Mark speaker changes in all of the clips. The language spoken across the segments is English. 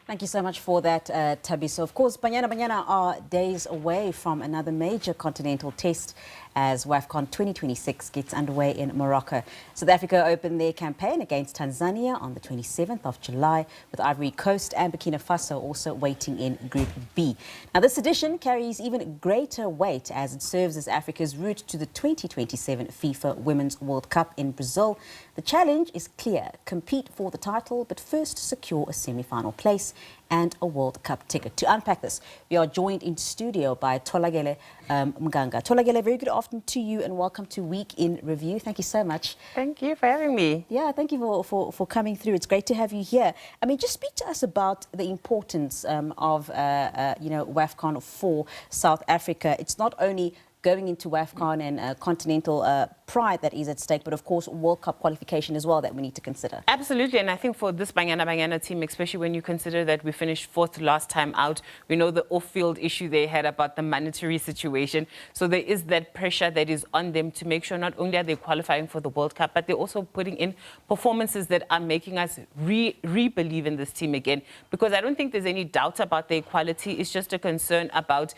Speaker 1: Thank you so much for that, Tabiso. Of course, Banyana Banyana are days away from another major continental test as WAFCON 2026 gets underway in Morocco. South Africa opened their campaign against Tanzania on the 27th of July, with Ivory Coast and Burkina Faso also waiting in Group B. Now, this edition carries even greater weight as it serves as Africa's route to the 2027 FIFA Women's World Cup in Brazil. The challenge is clear: compete for the title, but first secure a semi-final place and a World Cup ticket. To unpack this, we are joined in studio by Tholakele Mnganga. Tholakele, very good afternoon to you and welcome to Week in Review. Thank you so much.
Speaker 2: Thank you for having me.
Speaker 1: Yeah, thank you for coming through. It's great to have you here. I mean, just speak to us about the importance of, WAFCON for South Africa. It's not only going into WAFCON and continental pride that is at stake, but of course World Cup qualification as well that we need to consider.
Speaker 2: Absolutely, and I think for this Banyana Banyana team, especially when you consider that we finished fourth last time out, we know the off-field issue they had about the monetary situation. So there is that pressure that is on them to make sure not only are they qualifying for the World Cup, but they're also putting in performances that are making us re-believe in this team again. Because I don't think there's any doubt about their quality. It's just a concern about,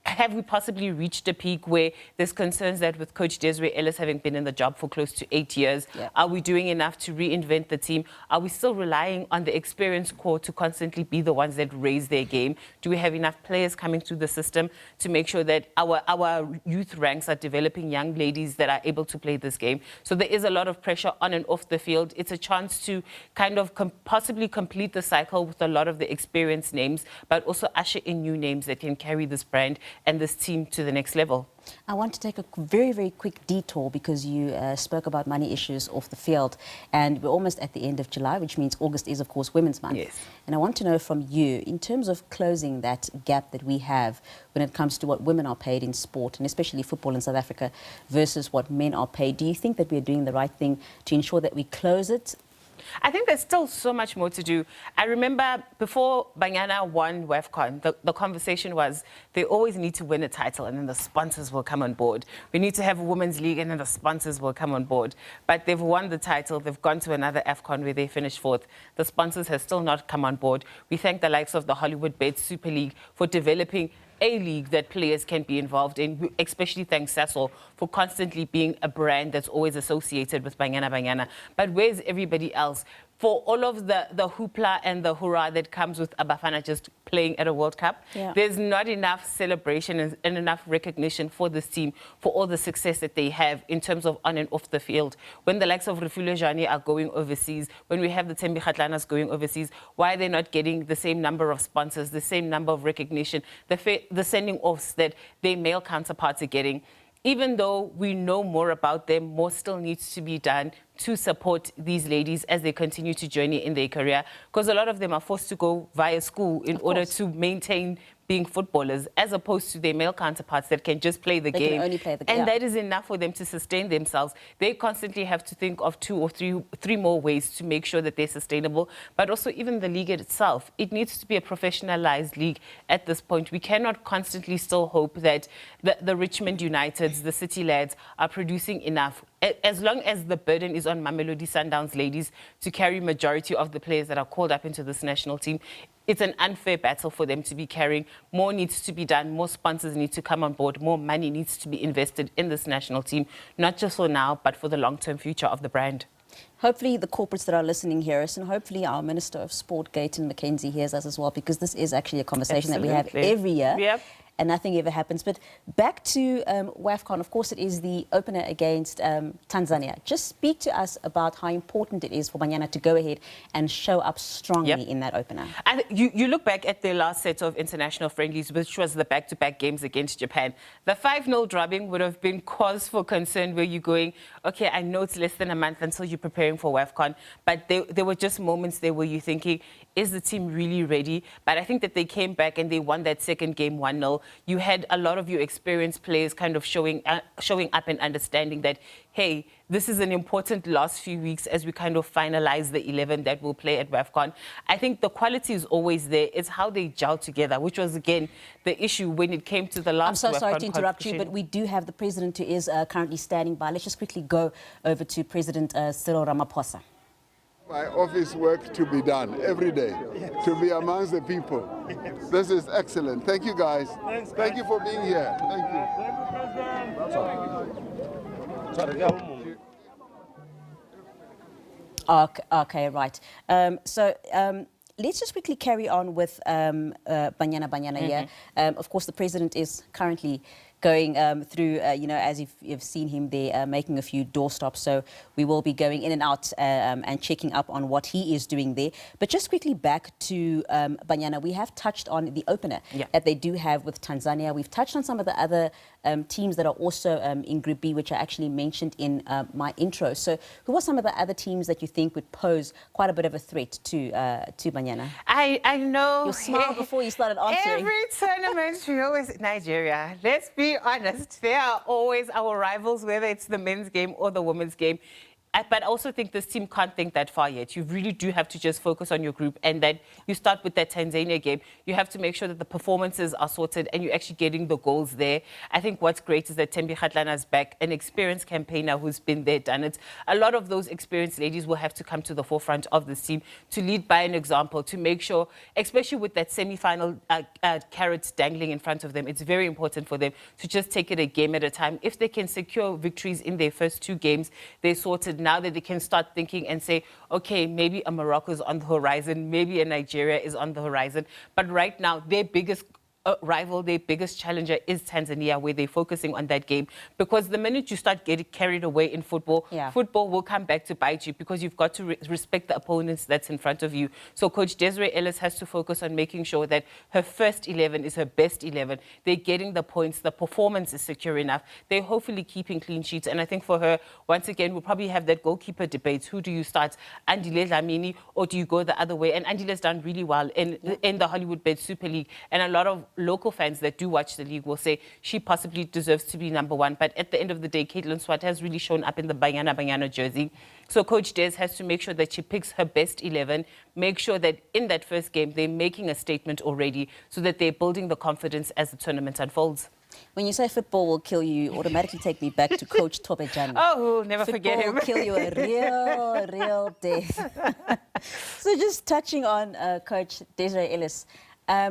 Speaker 2: have we possibly reached a peak where there's concerns that with Coach Desiree Ellis having been in the job for close to 8 years, are we doing enough to reinvent the team? Are we still relying on the experienced core to constantly be the ones that raise their game? Do we have enough players coming through the system to make sure that our youth ranks are developing young ladies that are able to play this game? So there is a lot of pressure on and off the field. It's a chance to kind of possibly complete the cycle with a lot of the experienced names, but also usher in new names that can carry this brand and this team to the next level.
Speaker 1: I want to take a very, very quick detour because you spoke about money issues off the field, and we're almost at the end of July, which means August is, of course, Women's Month.
Speaker 2: Yes.
Speaker 1: And I want to know from you, in terms of closing that gap that we have when it comes to what women are paid in sport, and especially football in South Africa, versus what men are paid, do you think that we're doing the right thing to ensure that we close it?
Speaker 2: I think there's still so much more to do. I remember before Banyana won WAFCON, the conversation was they always need to win a title and then the sponsors will come on board. We need to have a women's league and then the sponsors will come on board. But they've won the title. They've gone to another AFCON where they finished fourth. The sponsors have still not come on board. We thank the likes of the Hollywood Bets Super League for developing a league that players can be involved in. We especially thank Sasso for constantly being a brand that's always associated with Banyana Banyana. But where's everybody else? For all of the hoopla and the hurrah that comes with a Bafana just playing at a World Cup, there's not enough celebration and enough recognition for this team for all the success that they have in terms of on and off the field. When the likes of Refule Jani are going overseas, when we have the Tembi Khatlanas going overseas, why are they not getting the same number of sponsors, the same number of recognition, the sending offs that their male counterparts are getting? Even though we know more about them, more still needs to be done to support these ladies as they continue to journey in their career. Because a lot of them are forced to go via school in order to maintain being footballers, as opposed to their male counterparts that can just play the game.
Speaker 1: Can only play the game.
Speaker 2: And that is enough for them to sustain themselves. They constantly have to think of two or three more ways to make sure that they're sustainable. But also even the league itself, it needs to be a professionalized league at this point. We cannot constantly still hope that the Richmond Uniteds, the City Lads are producing enough. As long as the burden is on Mamelodi Sundowns ladies to carry majority of the players that are called up into this national team, it's an unfair battle for them to be carrying. More needs to be done. More sponsors need to come on board. More money needs to be invested in this national team, not just for now, but for the long-term future of the brand.
Speaker 1: Hopefully the corporates that are listening hear us, and hopefully our Minister of Sport, Gayton McKenzie, hears us as well, because this is actually a conversation that we have every year. And nothing ever happens. But back to WAFCON, of course, it is the opener against Tanzania. Just speak to us about how important it is for Banyana to go ahead and show up strongly in that opener.
Speaker 2: And you look back at their last set of international friendlies, which was the back-to-back games against Japan. The 5-0 drubbing would have been cause for concern where you're going, okay, I know it's less than a month until you're preparing for WAFCON, but there were just moments there where you're thinking, is the team really ready? But I think that they came back and they won that second game 1-0. You had a lot of your experienced players kind of showing up and understanding that, hey, this is an important last few weeks as we kind of finalize the 11 that will play at WAFCON. I think the quality is always there. It's how they gel together, which was, again, the issue when it came to the last
Speaker 1: I'm so sorry to interrupt you, but we do have the president who is currently standing by. Let's just quickly go over to President Cyril Ramaphosa.
Speaker 3: My office work to be done every day, to be amongst the people. This is excellent. Thank you, guys.
Speaker 4: Thanks,
Speaker 3: Thank you for being here. Thank you.
Speaker 1: Okay, right. Let's just quickly carry on with Banyana Banyana here. Of course, the president is currently going through, as you've seen him there, making a few doorstops. So we will be going in and out and checking up on what he is doing there. But just quickly back to Banyana, we have touched on the opener that they do have with Tanzania. We've touched on some of the other teams that are also in Group B, which I actually mentioned in my intro. So who are some of the other teams that you think would pose quite a bit of a threat to Banyana?
Speaker 2: I know.
Speaker 1: You smiled before you started answering.
Speaker 2: Every tournament, we always Nigeria. Let's be honest, they are always our rivals, whether it's the men's game or the women's game. But I also think this team can't think that far yet. You really do have to just focus on your group, and that you start with that Tanzania game. You have to make sure that the performances are sorted and you're actually getting the goals there. I think what's great is that Thembi Kgatlana's back, an experienced campaigner who's been there, done it. A lot of those experienced ladies will have to come to the forefront of this team to lead by an example, to make sure, especially with that semi-final carrot dangling in front of them, it's very important for them to just take it a game at a time. If they can secure victories in their first 2 games, they're sorted. Now that they can start thinking and say, okay, maybe a Morocco is on the horizon, maybe a Nigeria is on the horizon. But right now, their biggest rival, their biggest challenger is Tanzania, where they're focusing on that game. Because the minute you start getting carried away in football, football will come back to bite you, because you've got to respect the opponents that's in front of you. So Coach Desiree Ellis has to focus on making sure that her first 11 is her best 11. They're getting the points, the performance is secure enough. They're hopefully keeping clean sheets. And I think for her, once again, we'll probably have that goalkeeper debate. Who do you start, Andile Dlamini, or do you go the other way? And Andile's done really well in the Hollywood Bed Super League. And a lot of local fans that do watch the league will say she possibly deserves to be #1. But at the end of the day, Caitlin Swart has really shown up in the Banyana Banyana jersey. So Coach Des has to make sure that she picks her best 11, make sure that in that first game, they're making a statement already, so that they're building the confidence as the tournament unfolds.
Speaker 1: When you say football will kill you, automatically take me back to Coach Tobejane.
Speaker 2: Oh, never forget him.
Speaker 1: Football will kill you a real death. So just touching on Coach Desiree Ellis,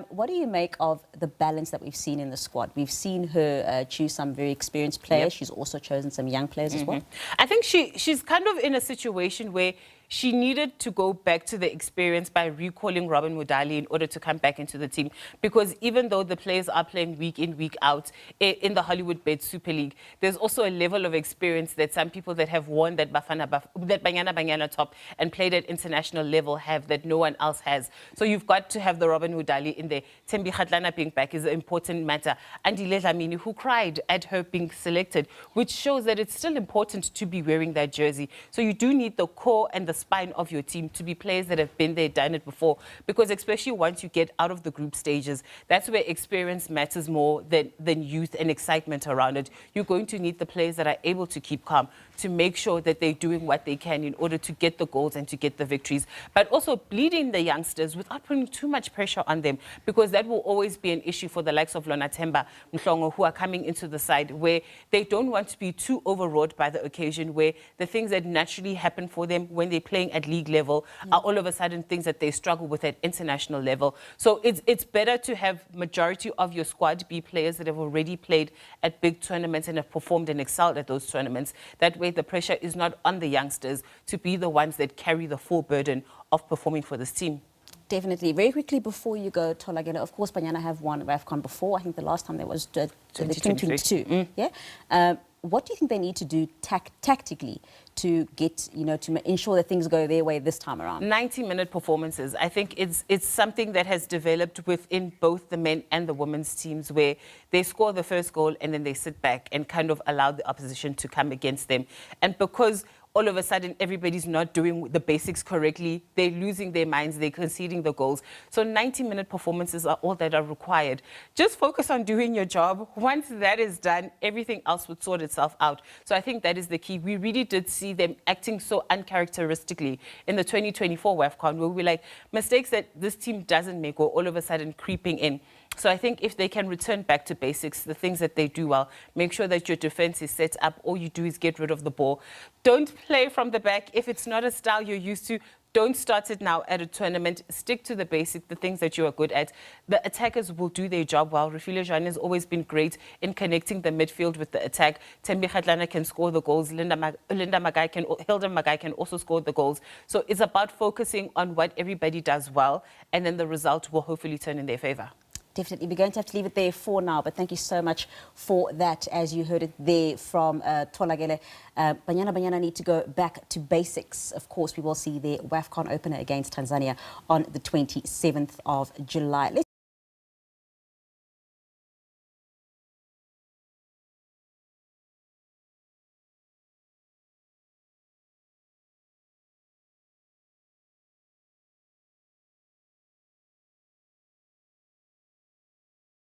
Speaker 1: what do you make of the balance that we've seen in the squad? We've seen her choose some very experienced players. She's also chosen some young players as well.
Speaker 2: I think she's kind of in a situation where she needed to go back to the experience by recalling Robin Mudali in order to come back into the team. Because even though the players are playing week in, week out in the Hollywood Bed Super League, there's also a level of experience that some people that have worn that Banyana Banyana top and played at international level have that no one else has. So you've got to have the Robin Mudali in there. Thembi Kgatlana being back is an important matter. Andile Dlamini, who cried at her being selected, which shows that it's still important to be wearing that jersey. So you do need the core and the spine of your team to be players that have been there, done it before. Because especially once you get out of the group stages, that's where experience matters more than youth and excitement around it. You're going to need the players that are able to keep calm, to make sure that they're doing what they can in order to get the goals and to get the victories. But also bleeding the youngsters without putting too much pressure on them, because that will always be an issue for the likes of Lona Themba Mhlongo, who are coming into the side, where they don't want to be too overwrought by the occasion, where the things that naturally happen for them when they playing at league level are all of a sudden things that they struggle with at international level. So it's better to have majority of your squad be players that have already played at big tournaments and have performed and excelled at those tournaments. That way the pressure is not on the youngsters to be the ones that carry the full burden of performing for this team.
Speaker 1: Definitely. Very quickly before you go, Tholakele, of course, Banyana have won WAFCON before. I think the last time there was the 2022. Yeah. What do you think they need to do tactically to get, to ensure that things go their way this time around? 90-minute
Speaker 2: performances. I think it's something that has developed within both the men and the women's teams, where they score the first goal and then they sit back and kind of allow the opposition to come against them. And because all of a sudden everybody's not doing the basics correctly, they're losing their minds, they're conceding the goals. So 90-minute performances are all that are required. Just focus on doing your job. Once that is done, everything else would sort itself out. So I think that is the key. We really did see them acting so uncharacteristically in the 2024 WAFCON, where we're like, mistakes that this team doesn't make were all of a sudden creeping in. So I think if they can return back to basics, the things that they do well, make sure that your defense is set up. All you do is get rid of the ball. Don't play from the back. If it's not a style you're used to, Don't start it now at a tournament. Stick to the basic, the things that you are good at. The attackers will do their job well. Refilwe Jane has always been great in connecting the midfield with the attack. Thembi Kgatlana can score the goals. Hilda Magai can also score the goals. So it's about focusing on what everybody does well, and then the result will hopefully turn in their favor.
Speaker 1: Definitely. We're going to have to leave it there for now, but thank you so much for that, as you heard it there from Tholakele. Banyana Banyana need to go back to basics. Of course, we will see the WAFCON opener against Tanzania on the 27th of July.